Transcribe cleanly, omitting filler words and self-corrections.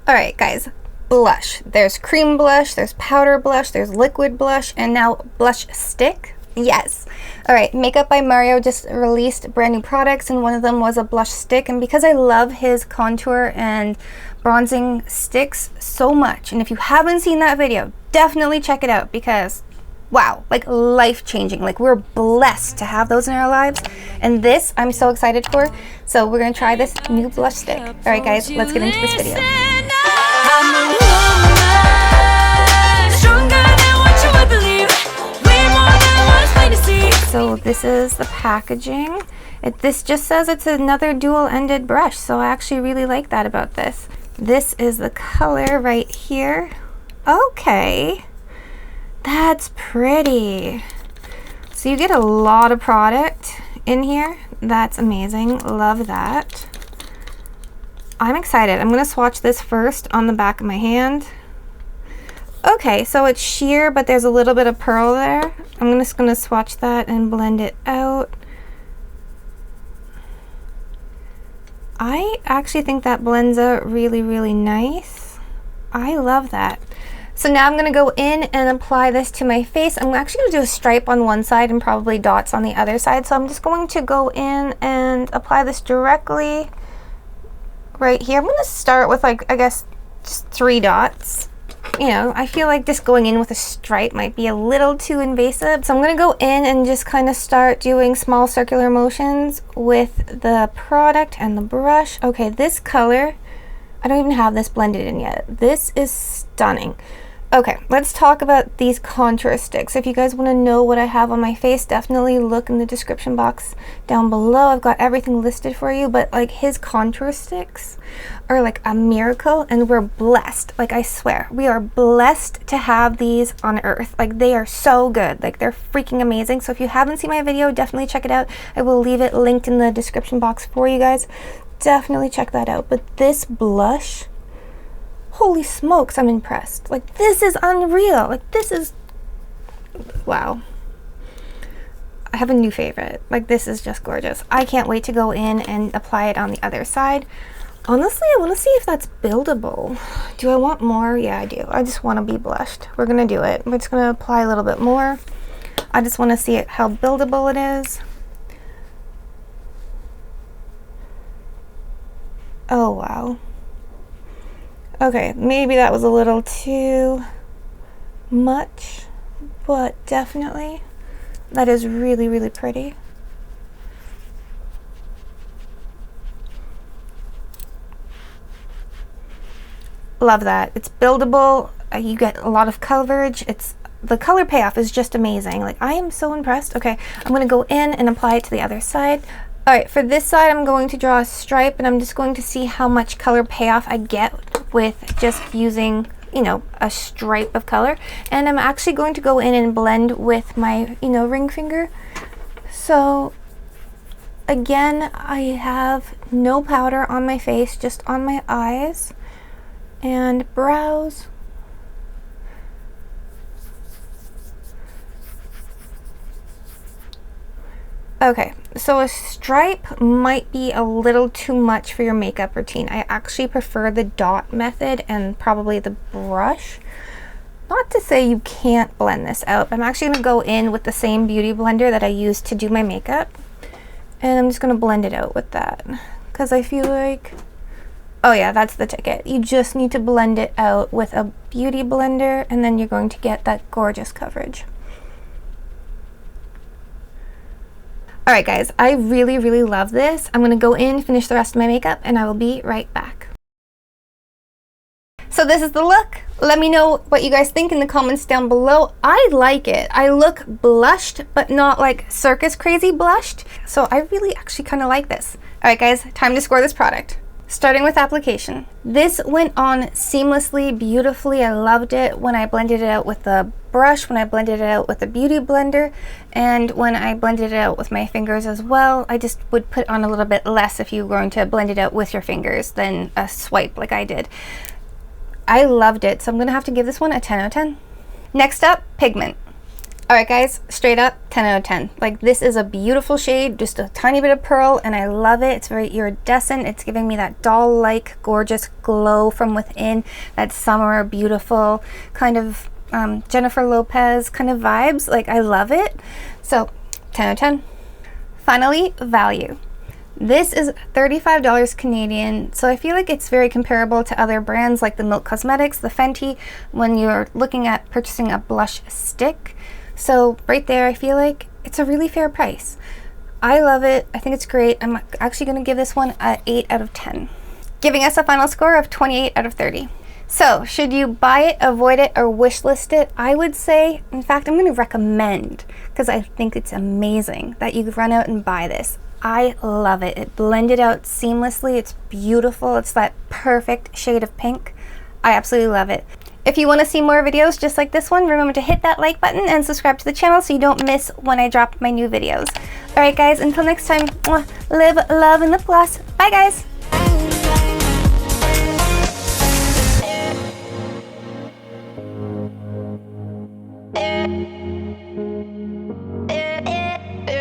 All right, guys, blush. There's cream blush, there's powder blush, there's liquid blush, and now blush stick. Yes. All right, Makeup by Mario just released brand new products, and one of them was a blush stick. And because I love his contour and bronzing sticks so much, and if you haven't seen that video, definitely check it out, because wow, like life-changing. Like, we're blessed to have those in our lives, and this I'm so excited for. So we're gonna try this new blush stick. All right, guys, let's get into this video. So this is the packaging. This just says it's another dual-ended brush, so I actually really like that about this. This is the color right here. Okay, that's pretty. So you get a lot of product in here. That's amazing. Love that. I'm excited. I'm gonna swatch this first on the back of my hand. Okay, so it's sheer, but there's a little bit of pearl there. I'm just gonna swatch that and blend it out. I actually think that blends out really, really nice. I love that. So now I'm gonna go in and apply this to my face. I'm actually gonna do a stripe on one side and probably dots on the other side. So I'm just going to go in and apply this directly right here. I'm gonna start with, like, I guess just 3 dots. You know, I feel like just going in with a stripe might be a little too invasive. So I'm gonna go in and just kind of start doing small circular motions with the product and the brush. Okay, this color, I don't even have this blended in yet. This is stunning. Okay, let's talk about these contour sticks. If you guys want to know what I have on my face, definitely look in the description box down below. I've got everything listed for you, but like, his contour sticks are like a miracle, and we're blessed. Like, I swear, we are blessed to have these on earth. Like, they are so good. Like, they're freaking amazing. So if you haven't seen my video, definitely check it out. I will leave it linked in the description box for you guys. Definitely check that out. But this blush, holy smokes, I'm impressed. Like, this is unreal. Like, this is, wow. I have a new favorite. Like, this is just gorgeous. I can't wait to go in and apply it on the other side. Honestly, I want to see if that's buildable. Do I want more? Yeah, I do. I just want to be blushed. We're gonna do it. We're just gonna apply a little bit more. I just want to see how buildable it is. Oh, wow. Okay, maybe that was a little too much, but definitely that is really, really pretty. Love that. It's buildable. You get a lot of coverage. The color payoff is just amazing. Like, I am so impressed. Okay, I'm gonna go in and apply it to the other side. All right, for this side, I'm going to draw a stripe, and I'm just going to see how much color payoff I get with just using, you know, a stripe of color. And I'm actually going to go in and blend with my, you know, ring finger. So again, I have no powder on my face, just on my eyes and brows. Okay, so a stripe might be a little too much for your makeup routine. I actually prefer the dot method and probably the brush. Not to say you can't blend this out. I'm actually going to go in with the same beauty blender that I use to do my makeup. And I'm just going to blend it out with that. Because I feel like, oh yeah, that's the ticket. You just need to blend it out with a beauty blender, and then you're going to get that gorgeous coverage. All right, guys, I really, really love this. I'm gonna go in, finish the rest of my makeup, and I will be right back. So this is the look. Let me know what you guys think in the comments down below. I like it. I look blushed, but not like circus crazy blushed. So I really actually kind of like this. All right, guys, time to score this product. Starting with application. This went on seamlessly, beautifully. I loved it when I blended it out with the brush, when I blended it out with the beauty blender, and when I blended it out with my fingers as well. I just would put on a little bit less if you were going to blend it out with your fingers than a swipe like I did. I loved it, so I'm gonna have to give this one a 10 out of 10. Next up, pigment. All right, guys, straight up 10 out of 10. Like, this is a beautiful shade, just a tiny bit of pearl, and I love it. It's very iridescent. It's giving me that doll-like, gorgeous glow from within, that summer, beautiful kind of Jennifer Lopez kind of vibes. Like, I love it. So, 10 out of 10. Finally, value. This is $35 Canadian, so I feel like it's very comparable to other brands like the Milk Cosmetics, the Fenty, when you're looking at purchasing a blush stick. So right there, I feel like it's a really fair price. I love it. I think it's great. I'm actually going to give this one an 8 out of 10, giving us a final score of 28 out of 30. So should you buy it, avoid it, or wish list it? I would say, in fact, I'm going to recommend, because I think it's amazing that you run out and buy this. I love it. It blended out seamlessly. It's beautiful. It's that perfect shade of pink. I absolutely love it. If you want to see more videos just like this one, remember to hit that like button and subscribe to the channel so you don't miss when I drop my new videos. Alright guys, until next time, live, love, and lip gloss. Bye guys!